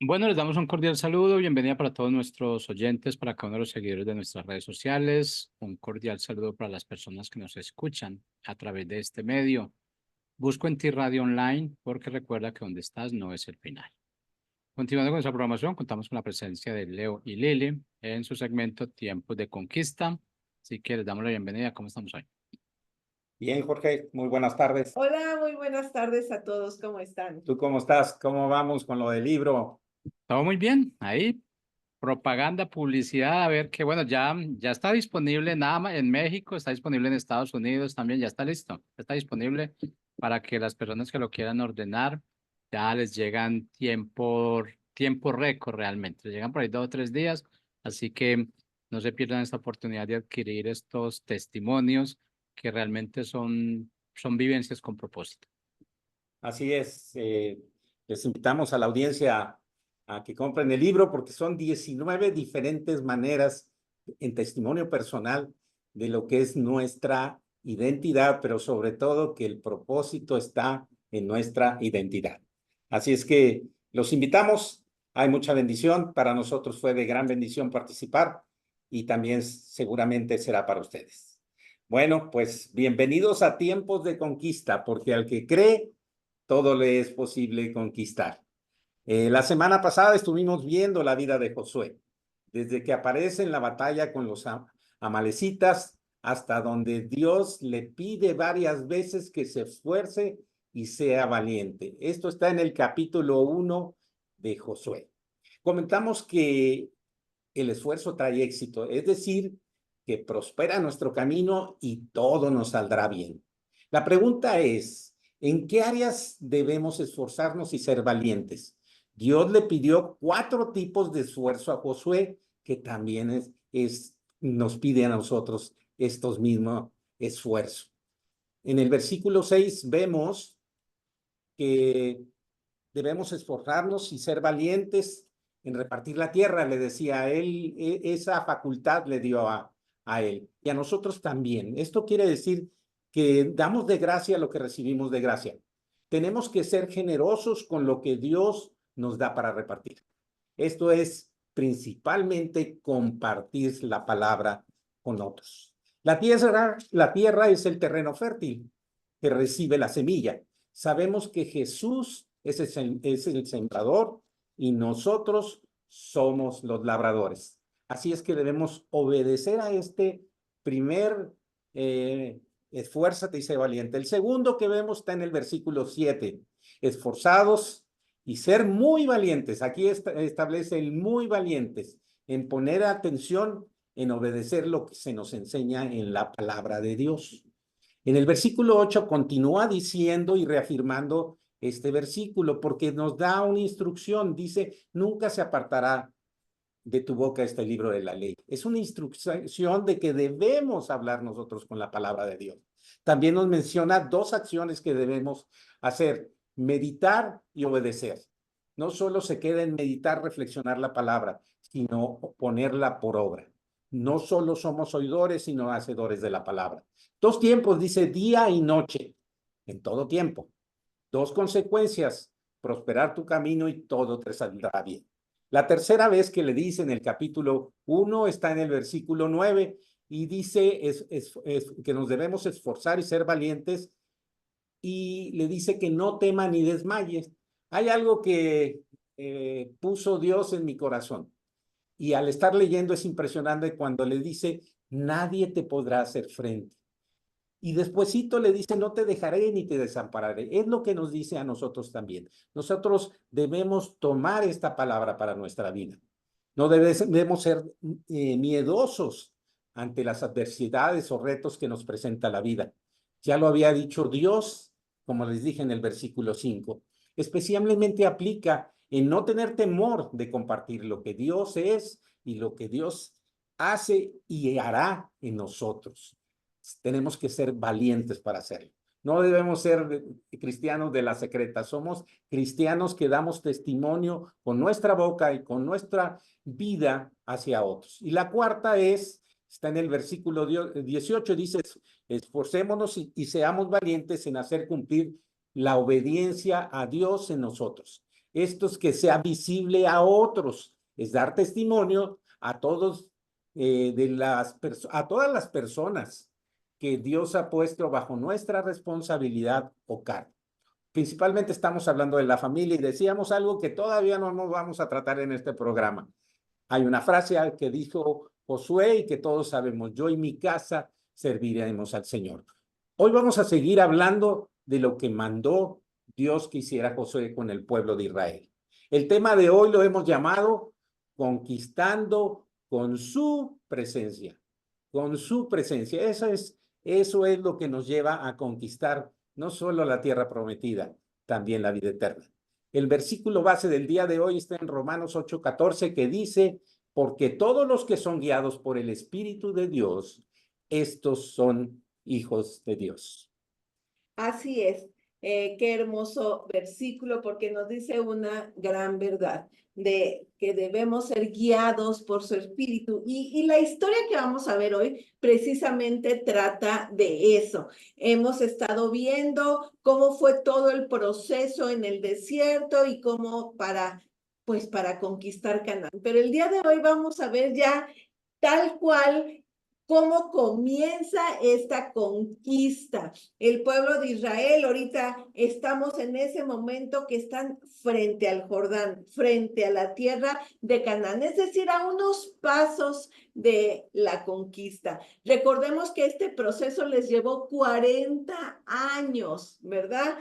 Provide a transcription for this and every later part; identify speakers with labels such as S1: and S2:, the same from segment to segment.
S1: Bueno, les damos un cordial saludo, bienvenida para todos nuestros oyentes, para cada uno de los seguidores de nuestras redes sociales, un cordial saludo para las personas que nos escuchan a través de este medio. Busco en ti Radio Online porque recuerda que donde estás no es el final. Continuando con nuestra programación, contamos con la presencia de Leo y Lili en su segmento Tiempos de Conquista. Así que les damos la bienvenida. ¿Cómo estamos hoy?
S2: Bien, Jorge, muy buenas tardes.
S3: Hola, muy buenas tardes a todos, ¿cómo están?
S2: ¿Tú cómo estás? ¿Cómo vamos con lo del libro?
S1: Todo muy bien. Ahí propaganda, publicidad, a ver que bueno, ya está disponible nada más en México, está disponible en Estados Unidos también, ya está listo, ya está disponible para que las personas que lo quieran ordenar, ya les llegan tiempo récord realmente, les llegan por ahí 2 o 3 días, así que no se pierdan esta oportunidad de adquirir estos testimonios que realmente son vivencias con propósito.
S2: Así es, les invitamos a la audiencia a que compren el libro porque son 19 diferentes maneras en testimonio personal de lo que es nuestra identidad, pero sobre todo que el propósito está en nuestra identidad. Así es que los invitamos, hay mucha bendición, para nosotros fue de gran bendición participar y también seguramente será para ustedes. Bueno, pues bienvenidos a Tiempos de Conquista, porque al que cree, todo le es posible conquistar. La semana pasada estuvimos viendo la vida de Josué, desde que aparece en la batalla con los amalecitas hasta donde Dios le pide varias veces que se esfuerce y sea valiente. Esto está en el capítulo 1 de Josué. Comentamos que el esfuerzo trae éxito, es decir, que prospera nuestro camino y todo nos saldrá bien. La pregunta es, ¿en qué áreas debemos esforzarnos y ser valientes? Dios le pidió 4 tipos de esfuerzo a Josué, que también nos pide a nosotros estos mismos esfuerzos. En el versículo 6 vemos que debemos esforzarnos y ser valientes en repartir la tierra, le decía a él, esa facultad le dio a él y a nosotros también. Esto quiere decir que damos de gracia lo que recibimos de gracia. Tenemos que ser generosos con lo que Dios nos da para repartir. Esto es principalmente compartir la palabra con otros. La tierra es el terreno fértil que recibe la semilla. Sabemos que Jesús es el sembrador y nosotros somos los labradores. Así es que debemos obedecer a este primer esfuérzate y sé valiente. El segundo que vemos está en el versículo 7. Esforzados y ser muy valientes. Aquí establece el muy valientes en poner atención en obedecer lo que se nos enseña en la palabra de Dios. En el versículo 8 continúa diciendo y reafirmando este versículo porque nos da una instrucción. Dice, nunca se apartará de tu boca este libro de la ley. Es una instrucción de que debemos hablar nosotros con la palabra de Dios. También nos menciona 2 acciones que debemos hacer, meditar y obedecer. No solo se queda en meditar, reflexionar la palabra, sino ponerla por obra. No solo somos oidores, sino hacedores de la palabra. 2 tiempos, dice día y noche, en todo tiempo. 2 consecuencias, prosperar tu camino y todo te saldrá bien. La tercera vez que le dice en el capítulo 1 está en el versículo 9 y dice que nos debemos esforzar y ser valientes y le dice que no tema ni desmayes. Hay algo que puso Dios en mi corazón y al estar leyendo es impresionante cuando le dice, nadie te podrá hacer frente. Y despuesito le dice, no te dejaré ni te desampararé. Es lo que nos dice a nosotros también. Nosotros debemos tomar esta palabra para nuestra vida. No debemos ser miedosos ante las adversidades o retos que nos presenta la vida. Ya lo había dicho Dios, como les dije en el versículo 5. Especialmente aplica en no tener temor de compartir lo que Dios es y lo que Dios hace y hará en nosotros. Tenemos que ser valientes para hacerlo. No debemos ser cristianos de la secreta, somos cristianos que damos testimonio con nuestra boca y con nuestra vida hacia otros. Y la cuarta está en el versículo 18, dice, esforcémonos y seamos valientes en hacer cumplir la obediencia a Dios en nosotros. Esto es que sea visible a otros, es dar testimonio a todos, a todas las personas que Dios ha puesto bajo nuestra responsabilidad o cargo. Principalmente estamos hablando de la familia y decíamos algo que todavía no nos vamos a tratar en este programa. Hay una frase que dijo Josué y que todos sabemos: yo y mi casa serviremos al Señor. Hoy vamos a seguir hablando de lo que mandó Dios que hiciera Josué con el pueblo de Israel. El tema de hoy lo hemos llamado conquistando con su presencia. Con su presencia. Eso es lo que nos lleva a conquistar no solo la tierra prometida, también la vida eterna. El versículo base del día de hoy está en Romanos 8:14, que dice: porque todos los que son guiados por el Espíritu de Dios, estos son hijos de Dios.
S3: Así es. Qué hermoso versículo, porque nos dice una gran verdad de que debemos ser guiados por su espíritu. Y la historia que vamos a ver hoy precisamente trata de eso. Hemos estado viendo cómo fue todo el proceso en el desierto y cómo para conquistar Canaán. Pero el día de hoy vamos a ver ya tal cual cómo comienza esta conquista. El pueblo de Israel, ahorita estamos en ese momento que están frente al Jordán, frente a la tierra de Canaán, es decir, a unos pasos de la conquista. Recordemos que este proceso les llevó 40 años, ¿verdad?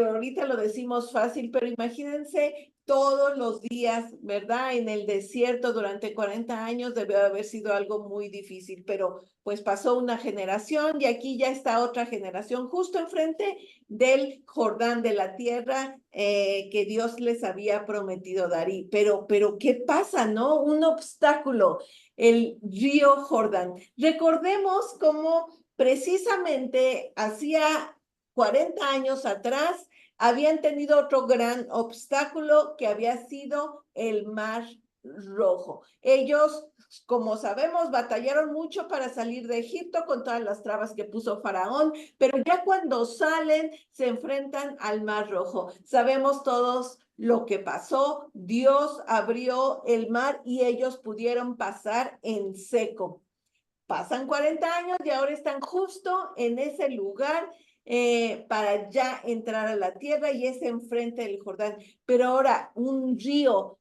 S3: Ahorita lo decimos fácil, pero imagínense todos los días, ¿verdad? En el desierto durante 40 años debió haber sido algo muy difícil, pero pues pasó una generación y aquí ya está otra generación justo enfrente del Jordán, de la tierra que Dios les había prometido dar. Pero ¿qué pasa, no? Un obstáculo, el río Jordán. Recordemos cómo precisamente hacía 40 años atrás habían tenido otro gran obstáculo que había sido el Mar Rojo. Ellos, como sabemos, batallaron mucho para salir de Egipto con todas las trabas que puso Faraón, pero ya cuando salen se enfrentan al Mar Rojo. Sabemos todos lo que pasó. Dios abrió el mar y ellos pudieron pasar en seco. Pasan 40 años y ahora están justo en ese lugar para ya entrar a la tierra y es enfrente del Jordán. Pero ahora un río.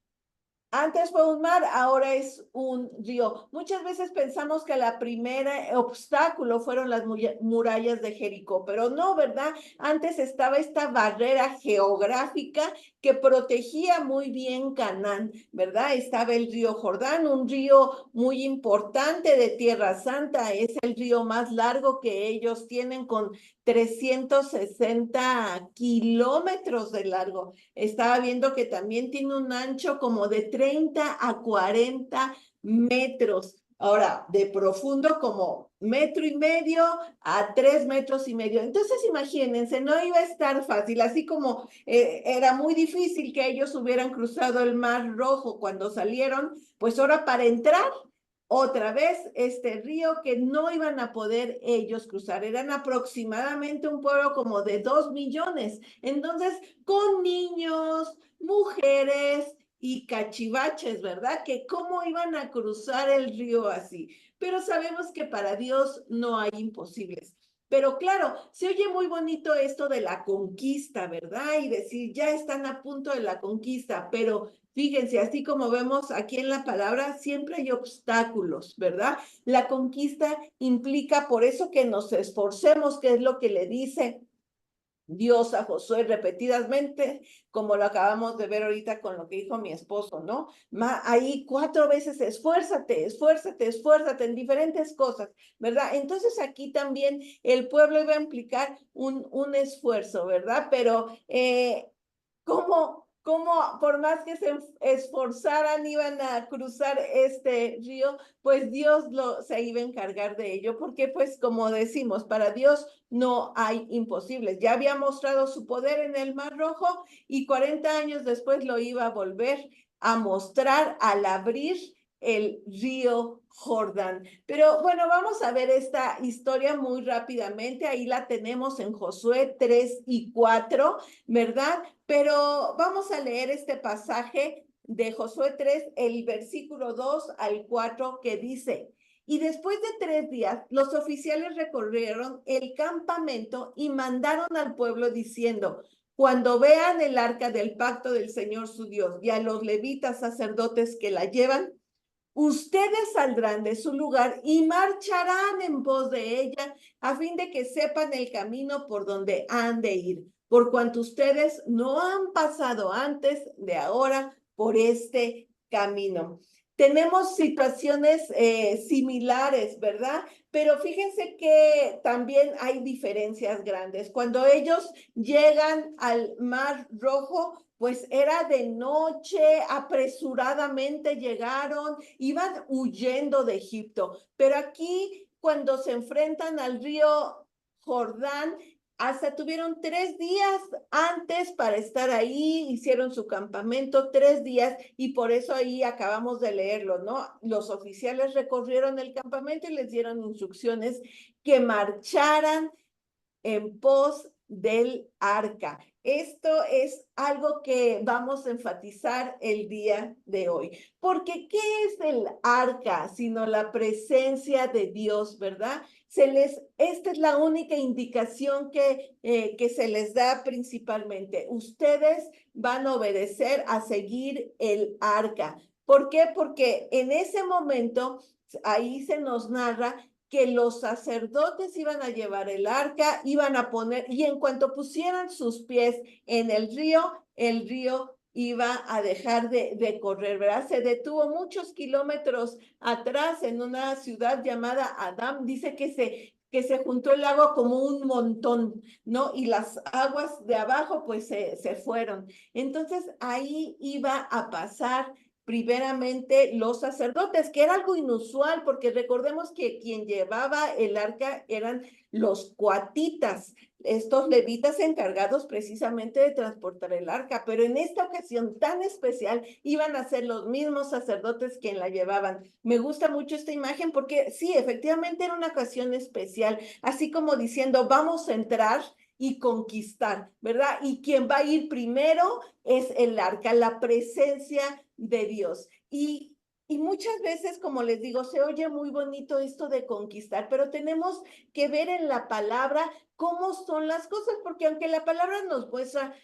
S3: Antes fue un mar, ahora es un río. Muchas veces pensamos que la primera obstáculo fueron las murallas de Jericó, pero no, ¿verdad? Antes estaba esta barrera geográfica que protegía muy bien Canaán, ¿verdad? Estaba el río Jordán, un río muy importante de Tierra Santa, es el río más largo que ellos tienen con 360 kilómetros de largo. Estaba viendo que también tiene un ancho como de 30 a 40 metros. Ahora, de profundo como 1.5 metros a 3,5 metros. Entonces, imagínense, no iba a estar fácil, así como era muy difícil que ellos hubieran cruzado el Mar Rojo cuando salieron, pues ahora para entrar otra vez este río que no iban a poder ellos cruzar. Eran aproximadamente un pueblo como de 2 millones. Entonces, con niños, mujeres y cachivaches, ¿verdad? Que cómo iban a cruzar el río así. Pero sabemos que para Dios no hay imposibles. Pero claro, se oye muy bonito esto de la conquista, ¿verdad? Y decir, ya están a punto de la conquista, pero fíjense, así como vemos aquí en la palabra, siempre hay obstáculos, ¿verdad? La conquista implica por eso que nos esforcemos, que es lo que le dice Dios a Josué repetidamente, como lo acabamos de ver ahorita con lo que dijo mi esposo, ¿no? Ahí 4 veces esfuérzate, esfuérzate, esfuérzate en diferentes cosas, ¿verdad? Entonces aquí también el pueblo iba a implicar un esfuerzo, ¿verdad? Pero ¿cómo por más que se esforzaran iban a cruzar este río? Pues Dios se iba a encargar de ello, porque pues como decimos, para Dios no hay imposibles. Ya había mostrado su poder en el Mar Rojo y 40 años después lo iba a volver a mostrar al abrir el río Jordán. Pero bueno, vamos a ver esta historia muy rápidamente. Ahí la tenemos en Josué 3 y 4, ¿verdad? Pero vamos a leer este pasaje de Josué 3, el versículo 2 al 4, que dice: y después de 3 días, los oficiales recorrieron el campamento y mandaron al pueblo diciendo: cuando vean el arca del pacto del Señor su Dios y a los levitas sacerdotes que la llevan, ustedes saldrán de su lugar y marcharán en pos de ella, a fin de que sepan el camino por donde han de ir, por cuanto ustedes no han pasado antes de ahora por este camino. Tenemos situaciones similares, ¿verdad? Pero fíjense que también hay diferencias grandes. Cuando ellos llegan al Mar Rojo, pues era de noche, apresuradamente llegaron, iban huyendo de Egipto. Pero aquí, cuando se enfrentan al río Jordán, hasta tuvieron 3 días antes para estar ahí, hicieron su campamento 3 días y por eso ahí acabamos de leerlo, ¿no? Los oficiales recorrieron el campamento y les dieron instrucciones que marcharan en pos del arca. Esto es algo que vamos a enfatizar el día de hoy, porque ¿qué es el arca sino la presencia de Dios, verdad? Esta es la única indicación que se les da principalmente. Ustedes van a obedecer a seguir el arca. ¿Por qué? Porque en ese momento, ahí se nos narra que los sacerdotes iban a llevar el arca, iban a poner, y en cuanto pusieran sus pies en el río iba a dejar de correr, ¿verdad? Se detuvo muchos kilómetros atrás en una ciudad llamada Adam. Dice que se juntó el agua como un montón, ¿no? Y las aguas de abajo pues se fueron. Entonces ahí iba a pasar primeramente los sacerdotes, que era algo inusual, porque recordemos que quien llevaba el arca eran los coatitas, estos levitas encargados precisamente de transportar el arca, pero en esta ocasión tan especial iban a ser los mismos sacerdotes quien la llevaban. Me gusta mucho esta imagen porque sí, efectivamente era una ocasión especial, así como diciendo, vamos a entrar y conquistar, ¿verdad? Y quien va a ir primero es el arca, la presencia de Dios. Y muchas veces, como les digo, se oye muy bonito esto de conquistar, pero tenemos que ver en la palabra cómo son las cosas, porque aunque la palabra nos muestra,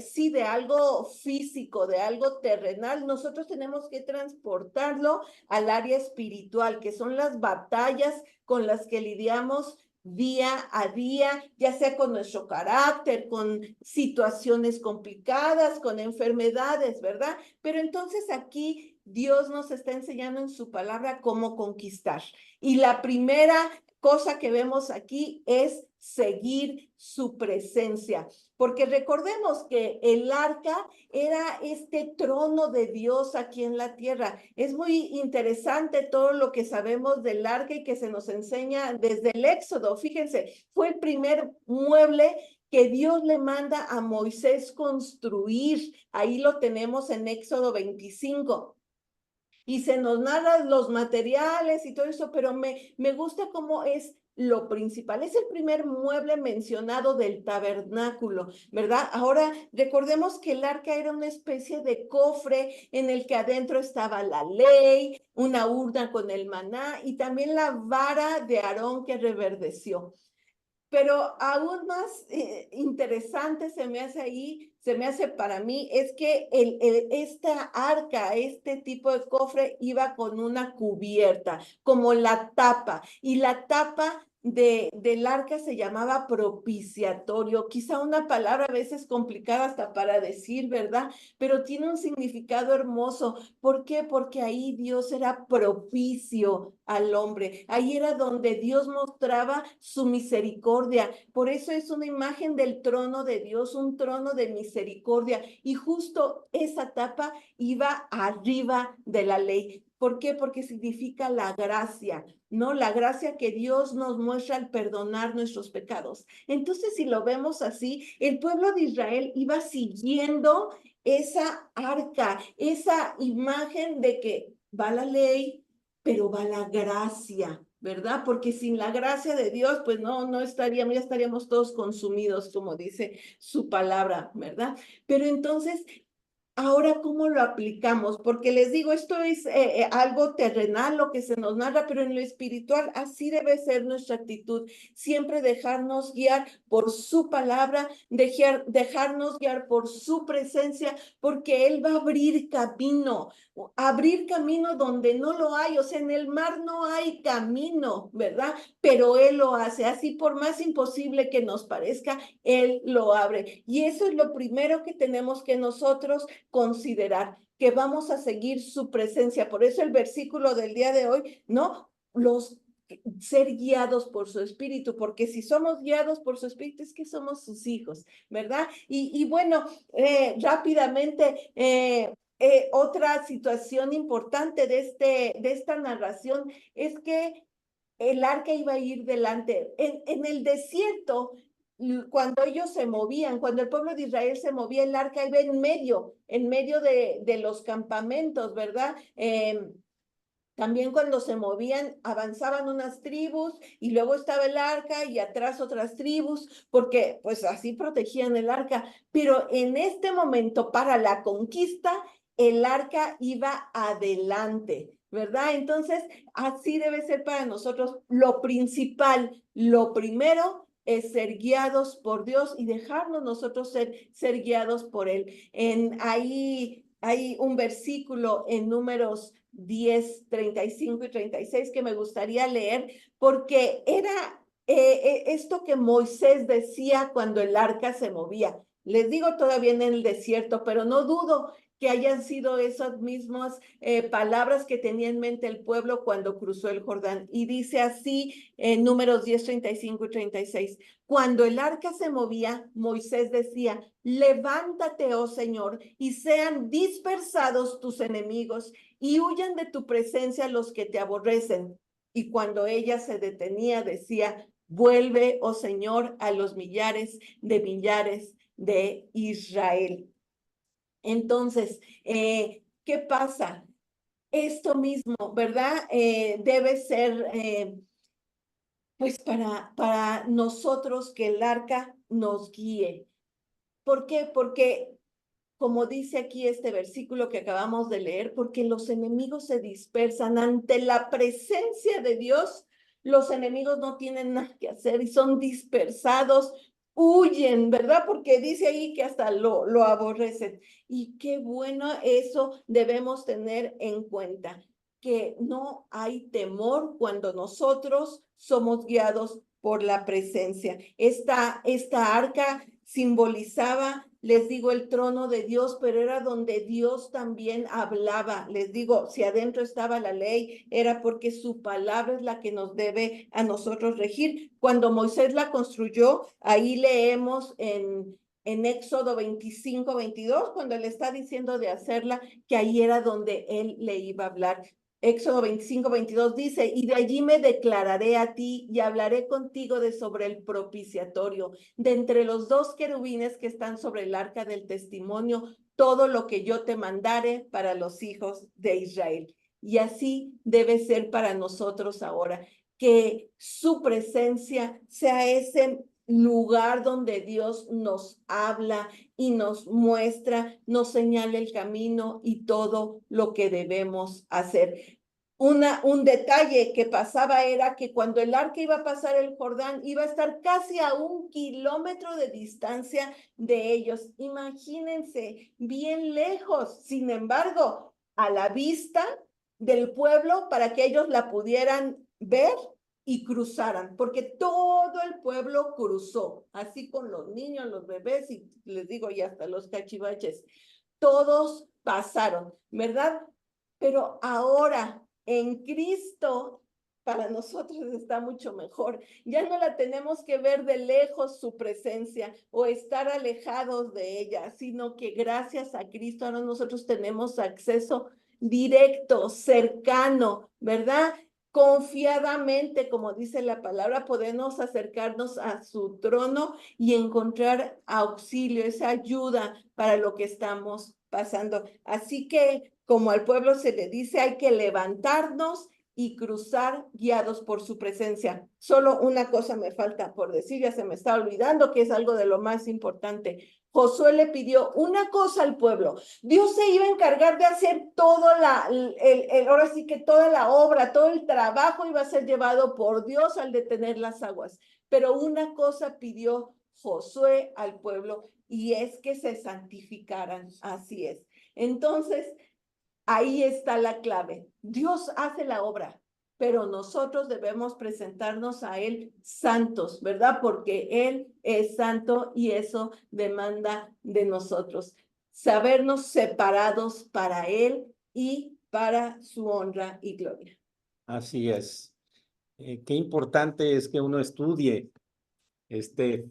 S3: sí, de algo físico, de algo terrenal, nosotros tenemos que transportarlo al área espiritual, que son las batallas con las que lidiamos día a día, ya sea con nuestro carácter, con situaciones complicadas, con enfermedades, ¿verdad? Pero entonces aquí Dios nos está enseñando en su palabra cómo conquistar. Y la primera cosa que vemos aquí es seguir su presencia, porque recordemos que el arca era este trono de Dios aquí en la tierra. Es muy interesante todo lo que sabemos del arca y que se nos enseña desde el Éxodo. Fíjense, fue el primer mueble que Dios le manda a Moisés construir. Ahí lo tenemos en Éxodo 25. Y se nos narran los materiales y todo eso, pero me gusta cómo es lo principal. Es el primer mueble mencionado del tabernáculo, ¿verdad? Ahora, recordemos que el arca era una especie de cofre en el que adentro estaba la ley, una urna con el maná y también la vara de Aarón que reverdeció. Pero aún más interesante se me hace para mí, es que esta arca, este tipo de cofre iba con una cubierta, como la tapa, y la tapa del arca se llamaba propiciatorio, quizá una palabra a veces complicada hasta para decir, ¿verdad? Pero tiene un significado hermoso. ¿Por qué? Porque ahí Dios era propicio al hombre. Ahí era donde Dios mostraba su misericordia. Por eso es una imagen del trono de Dios, un trono de misericordia. Y justo esa tapa iba arriba de la ley. ¿Por qué? Porque significa la gracia, ¿no? La gracia que Dios nos muestra al perdonar nuestros pecados. Entonces, si lo vemos así, el pueblo de Israel iba siguiendo esa arca, esa imagen de que va la ley, pero va la gracia, ¿verdad? Porque sin la gracia de Dios, pues no estaríamos, ya estaríamos todos consumidos, como dice su palabra, ¿verdad? Pero entonces, ahora, ¿cómo lo aplicamos? Porque les digo, esto es algo terrenal, lo que se nos narra, pero en lo espiritual así debe ser nuestra actitud. Siempre dejarnos guiar por su palabra, dejarnos guiar por su presencia, porque Él va a abrir camino donde no lo hay. O sea, en el mar no hay camino, ¿verdad? Pero Él lo hace. Así, por más imposible que nos parezca, Él lo abre. Y eso es lo primero que tenemos que nosotros considerar, que vamos a seguir su presencia. Por eso el versículo del día de hoy, ¿no? Ser guiados por su espíritu, porque si somos guiados por su espíritu es que somos sus hijos, ¿verdad? Y bueno, rápidamente, otra situación importante de esta narración es que el arca iba a ir delante. En el desierto, cuando ellos se movían, cuando el pueblo de Israel se movía, el arca iba en medio de los campamentos, ¿verdad? También cuando se movían, avanzaban unas tribus y luego estaba el arca y atrás otras tribus, porque pues así protegían el arca. Pero en este momento, para la conquista, el arca iba adelante, ¿verdad? Entonces, así debe ser para nosotros. Lo principal, lo primero es ser guiados por Dios y dejarnos nosotros ser guiados por Él. Ahí hay un versículo en Números 10, 35 y 36 que me gustaría leer, porque era esto que Moisés decía cuando el arca se movía. Les digo todavía en el desierto, pero no dudo que hayan sido esas mismas palabras que tenía en mente el pueblo cuando cruzó el Jordán. Y dice así en Números 10, 35 y 36. Cuando el arca se movía, Moisés decía: levántate, oh Señor, y sean dispersados tus enemigos, y huyan de tu presencia los que te aborrecen. Y cuando ella se detenía, decía: vuelve, oh Señor, a los millares de Israel. Entonces, ¿qué pasa? Esto mismo, ¿verdad? Debe ser, pues, para nosotros, que el arca nos guíe. ¿Por qué? Porque, como dice aquí este versículo que acabamos de leer, porque los enemigos se dispersan ante la presencia de Dios. Los enemigos no tienen nada que hacer y son dispersados, huyen, ¿verdad? Porque dice ahí que hasta lo aborrecen. Y qué bueno, eso debemos tener en cuenta, que no hay temor cuando nosotros somos guiados por la presencia. Esta arca simbolizaba, les digo, el trono de Dios, pero era donde Dios también hablaba. Les digo, si adentro estaba la ley, era porque su palabra es la que nos debe a nosotros regir. Cuando Moisés la construyó, ahí leemos en Éxodo 25, 22, cuando él está diciendo de hacerla, que ahí era donde él le iba a hablar. Éxodo 25, 22 dice: y de allí me declararé a ti y hablaré contigo sobre el propiciatorio, de entre los dos querubines que están sobre el arca del testimonio, todo lo que yo te mandare para los hijos de Israel. Y así debe ser para nosotros ahora, que su presencia sea ese lugar donde Dios nos habla y nos muestra, nos señala el camino y todo lo que debemos hacer. Un detalle que pasaba era que cuando el arca iba a pasar el Jordán, iba a estar casi a 1 kilómetro de distancia de ellos. Imagínense, bien lejos. Sin embargo, a la vista del pueblo, para que ellos la pudieran ver y cruzaran, porque todo el pueblo cruzó, así con los niños, los bebés, y les digo, y hasta los cachivaches. Todos pasaron, ¿verdad? Pero ahora, en Cristo, para nosotros está mucho mejor. Ya no la tenemos que ver de lejos su presencia o estar alejados de ella, sino que gracias a Cristo ahora nosotros tenemos acceso directo, cercano, ¿verdad? Confiadamente, como dice la palabra, podemos acercarnos a su trono y encontrar auxilio, esa ayuda para lo que estamos pasando. Así que, como al pueblo se le dice, hay que levantarnos y cruzar guiados por su presencia. Solo una cosa me falta por decir, ya se me está olvidando, que es algo de lo más importante. Josué le pidió una cosa al pueblo. Dios se iba a encargar de hacer ahora sí que toda la obra, todo el trabajo iba a ser llevado por Dios al detener las aguas. Pero una cosa pidió Josué al pueblo y es que se santificaran. Así es. Entonces, ahí está la clave. Dios hace la obra, pero nosotros debemos presentarnos a Él santos, ¿verdad? Porque Él es santo y eso demanda de nosotros sabernos separados para Él y para su honra y gloria.
S2: Así es. Qué importante es que uno estudie este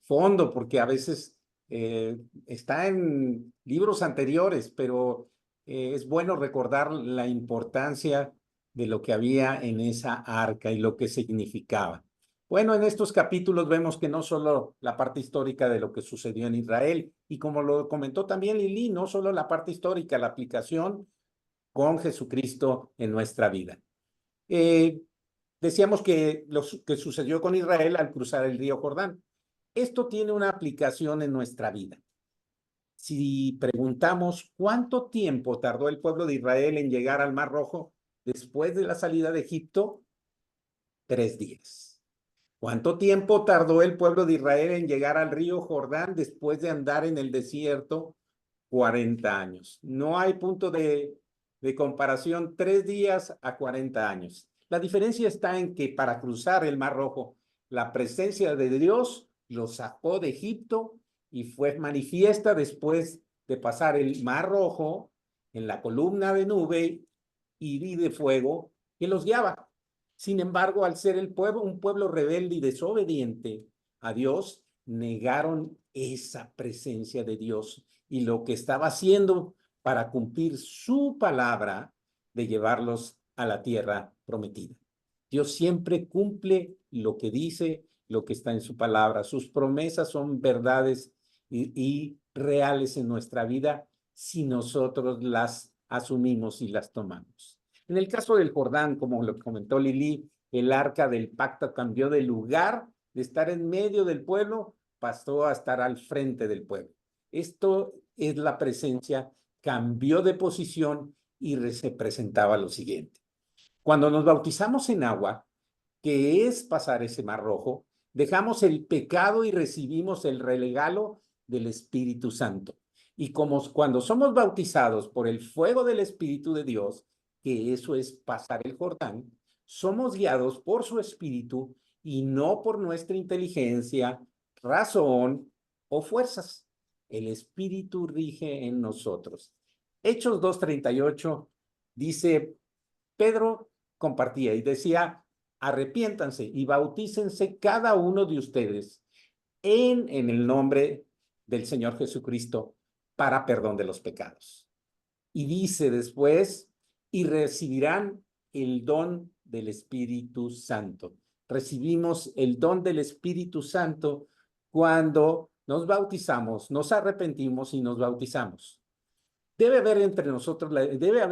S2: fondo, porque a veces está en libros anteriores, pero es bueno recordar la importancia de lo que había en esa arca y lo que significaba. Bueno, en estos capítulos vemos que no solo la parte histórica de lo que sucedió en Israel, y como lo comentó también Lili, no solo la parte histórica, la aplicación con Jesucristo en nuestra vida. Decíamos que lo que sucedió con Israel al cruzar el río Jordán. Esto tiene una aplicación en nuestra vida. Si preguntamos cuánto tiempo tardó el pueblo de Israel en llegar al Mar Rojo después de la salida de Egipto, 3 días. ¿Cuánto tiempo tardó el pueblo de Israel en llegar al río Jordán después de andar en el desierto 40 años? No hay punto de comparación, 3 días a 40 años. La diferencia está en que para cruzar el Mar Rojo, la presencia de Dios los sacó de Egipto y fue manifiesta después de pasar el Mar Rojo en la columna de nube y de fuego que los guiaba. Sin embargo, al ser el pueblo, un pueblo rebelde y desobediente a Dios, negaron esa presencia de Dios y lo que estaba haciendo para cumplir su palabra de llevarlos a la tierra prometida. Dios siempre cumple lo que dice, lo que está en su palabra. Sus promesas son verdades y reales en nuestra vida si nosotros las asumimos y las tomamos. En el caso del Jordán, como lo comentó Lili, el arca del pacto cambió de lugar, de estar en medio del pueblo, pasó a estar al frente del pueblo. Esto es la presencia, cambió de posición y se presentaba lo siguiente. Cuando nos bautizamos en agua, que es pasar ese Mar Rojo, dejamos el pecado y recibimos el regalo del Espíritu Santo. Y como cuando somos bautizados por el fuego del Espíritu de Dios, que eso es pasar el Jordán, somos guiados por su Espíritu y no por nuestra inteligencia, razón o fuerzas. El Espíritu rige en nosotros. Hechos 2:38 dice, Pedro compartía y decía, arrepiéntanse y bautícense cada uno de ustedes en el nombre del Señor Jesucristo para perdón de los pecados. Y dice después, y recibirán el don del Espíritu Santo. Recibimos el don del Espíritu Santo cuando nos bautizamos, nos arrepentimos y nos bautizamos. Debe haber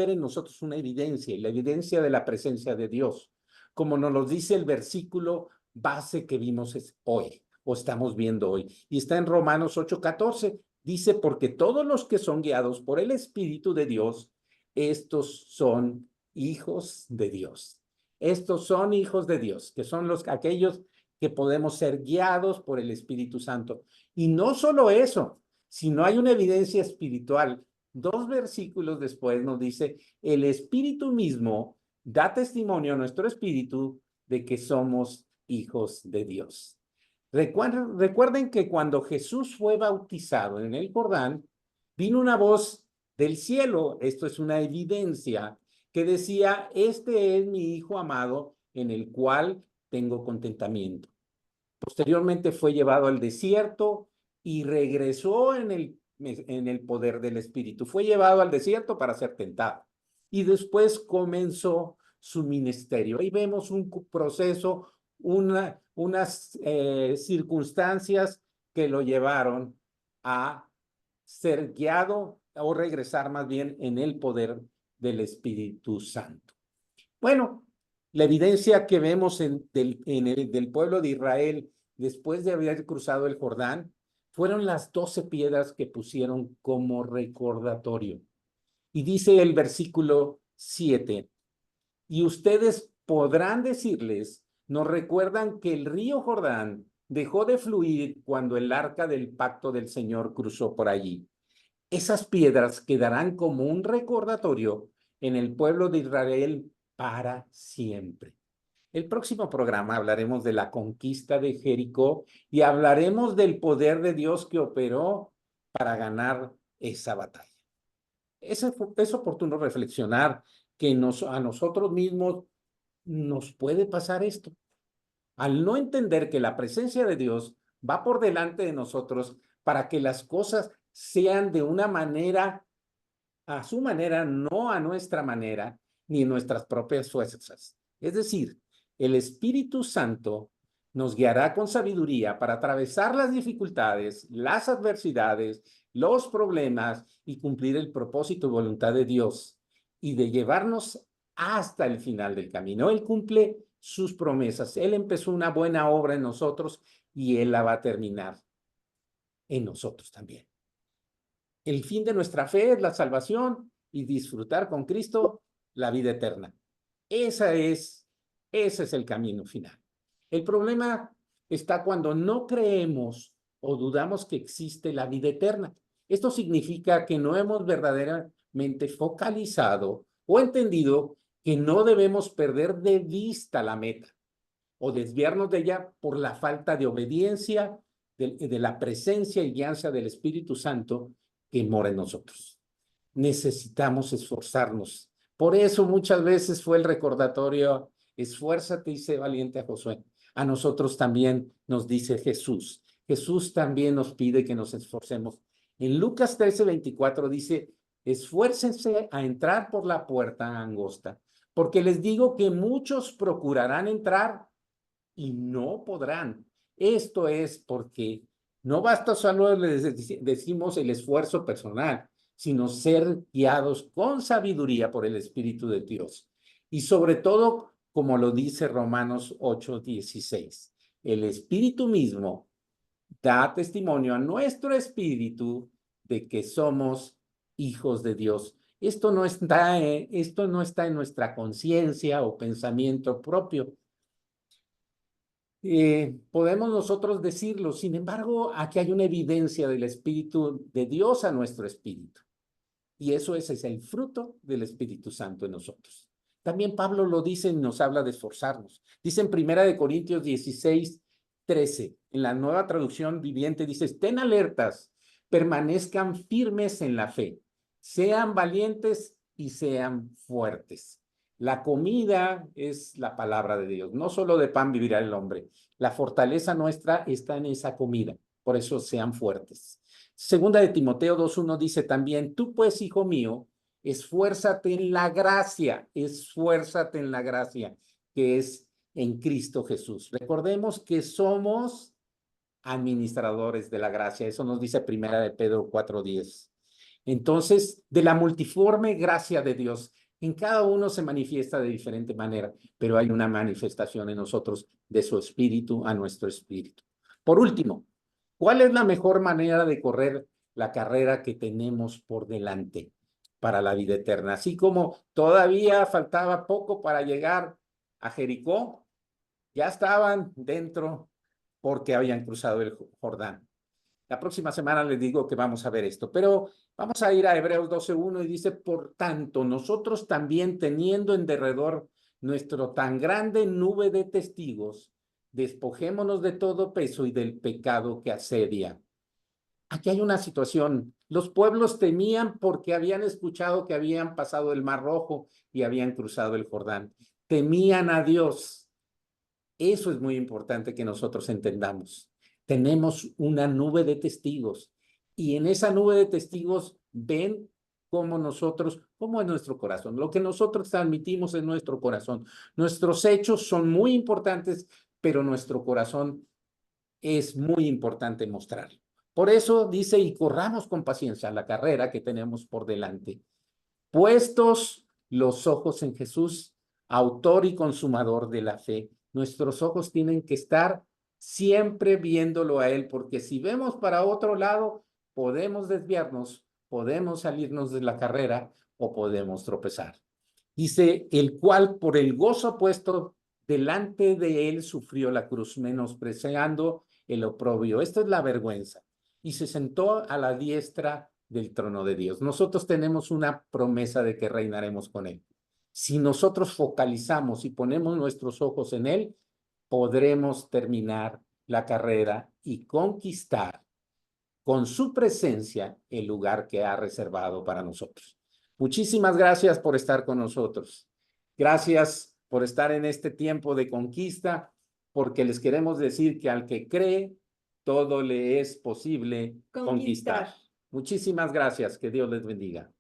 S2: en nosotros una evidencia, y la evidencia de la presencia de Dios, como nos lo dice el versículo base que vimos hoy, o estamos viendo hoy. Y está en Romanos 8:14, dice, porque todos los que son guiados por el Espíritu de Dios, estos son hijos de Dios. Estos son hijos de Dios, que son aquellos que podemos ser guiados por el Espíritu Santo. Y no solo eso, sino hay una evidencia espiritual. 2 versículos después nos dice, el Espíritu mismo da testimonio a nuestro espíritu de que somos hijos de Dios. Recuerden que cuando Jesús fue bautizado en el Jordán, vino una voz del cielo, esto es una evidencia, que decía, este es mi Hijo amado en el cual tengo contentamiento. Posteriormente fue llevado al desierto y regresó en el poder del Espíritu. Fue llevado al desierto para ser tentado. Y después comenzó su ministerio. Ahí vemos un proceso, unas circunstancias que lo llevaron a ser guiado o regresar más bien en el poder del Espíritu Santo. Bueno, la evidencia que vemos del pueblo de Israel después de haber cruzado el Jordán fueron las 12 piedras que pusieron como recordatorio. Y dice el versículo 7, y ustedes podrán decirles, nos recuerdan que el río Jordán dejó de fluir cuando el arca del pacto del Señor cruzó por allí. Esas piedras quedarán como un recordatorio en el pueblo de Israel para siempre. El próximo programa hablaremos de la conquista de Jericó y hablaremos del poder de Dios que operó para ganar esa batalla. Es oportuno reflexionar que a nosotros mismos nos puede pasar esto. Al no entender que la presencia de Dios va por delante de nosotros para que las cosas sean de una manera, a su manera, no a nuestra manera, ni nuestras propias fuerzas. Es decir, el Espíritu Santo nos guiará con sabiduría para atravesar las dificultades, las adversidades, los problemas y cumplir el propósito y voluntad de Dios y de llevarnos hasta el final del camino. Él cumple sus promesas. Él empezó una buena obra en nosotros y Él la va a terminar en nosotros también. El fin de nuestra fe es la salvación y disfrutar con Cristo la vida eterna. Ese es el camino final. El problema está cuando no creemos o dudamos que existe la vida eterna. Esto significa que no hemos verdaderamente focalizado o entendido que no debemos perder de vista la meta o desviarnos de ella por la falta de obediencia, de la presencia y guianza del Espíritu Santo que mora en nosotros. Necesitamos esforzarnos. Por eso muchas veces fue el recordatorio, esfuérzate y sé valiente a Josué. A nosotros también nos dice Jesús. Jesús también nos pide que nos esforcemos. En Lucas 13:24 dice, esfuércense a entrar por la puerta angosta, porque les digo que muchos procurarán entrar y no podrán. Esto es porque no basta solo, les decimos, el esfuerzo personal, sino ser guiados con sabiduría por el Espíritu de Dios. Y sobre todo, como lo dice Romanos 8:16, el Espíritu mismo da testimonio a nuestro espíritu de que somos hijos de Dios. Esto no está en nuestra conciencia o pensamiento propio. Podemos nosotros decirlo, sin embargo, aquí hay una evidencia del Espíritu de Dios a nuestro espíritu. Y ese es el fruto del Espíritu Santo en nosotros. También Pablo lo dice y nos habla de esforzarnos. Dice en 1 Corintios 16:13, en la Nueva Traducción Viviente, dice, estén alertas, permanezcan firmes en la fe, sean valientes y sean fuertes. La comida es la palabra de Dios. No solo de pan vivirá el hombre. La fortaleza nuestra está en esa comida. Por eso sean fuertes. Segunda de Timoteo 2:1 dice también, tú pues, hijo mío, esfuérzate en la gracia que es en Cristo Jesús. Recordemos que somos administradores de la gracia. Eso nos dice Primera de Pedro 4:10. Entonces, de la multiforme gracia de Dios, en cada uno se manifiesta de diferente manera, pero hay una manifestación en nosotros de su espíritu a nuestro espíritu. Por último, ¿cuál es la mejor manera de correr la carrera que tenemos por delante para la vida eterna? Así como todavía faltaba poco para llegar a Jericó, ya estaban dentro porque habían cruzado el Jordán. La próxima semana les digo que vamos a ver esto, pero vamos a ir a Hebreos 12:1 y dice, por tanto, nosotros también teniendo en derredor nuestro tan grande nube de testigos, despojémonos de todo peso y del pecado que asedia. Aquí hay una situación. Los pueblos temían porque habían escuchado que habían pasado el Mar Rojo y habían cruzado el Jordán. Temían a Dios. Eso es muy importante que nosotros entendamos. Tenemos una nube de testigos y en esa nube de testigos ven cómo es nuestro corazón. Lo que nosotros transmitimos es nuestro corazón. Nuestros hechos son muy importantes, pero nuestro corazón es muy importante mostrarlo. Por eso dice, y corramos con paciencia la carrera que tenemos por delante, puestos los ojos en Jesús, autor y consumador de la fe. Nuestros ojos tienen que estar siempre viéndolo a Él, porque si vemos para otro lado, podemos desviarnos, podemos salirnos de la carrera o podemos tropezar. Dice, el cual por el gozo puesto delante de Él sufrió la cruz, menospreciando el oprobio. Esto es la vergüenza. Y se sentó a la diestra del trono de Dios. Nosotros tenemos una promesa de que reinaremos con Él. Si nosotros focalizamos y ponemos nuestros ojos en Él, podremos terminar la carrera y conquistar con su presencia el lugar que ha reservado para nosotros. Muchísimas gracias por estar con nosotros. Gracias por estar en este tiempo de conquista, porque les queremos decir que al que cree, todo le es posible conquistar. Muchísimas gracias. Que Dios les bendiga.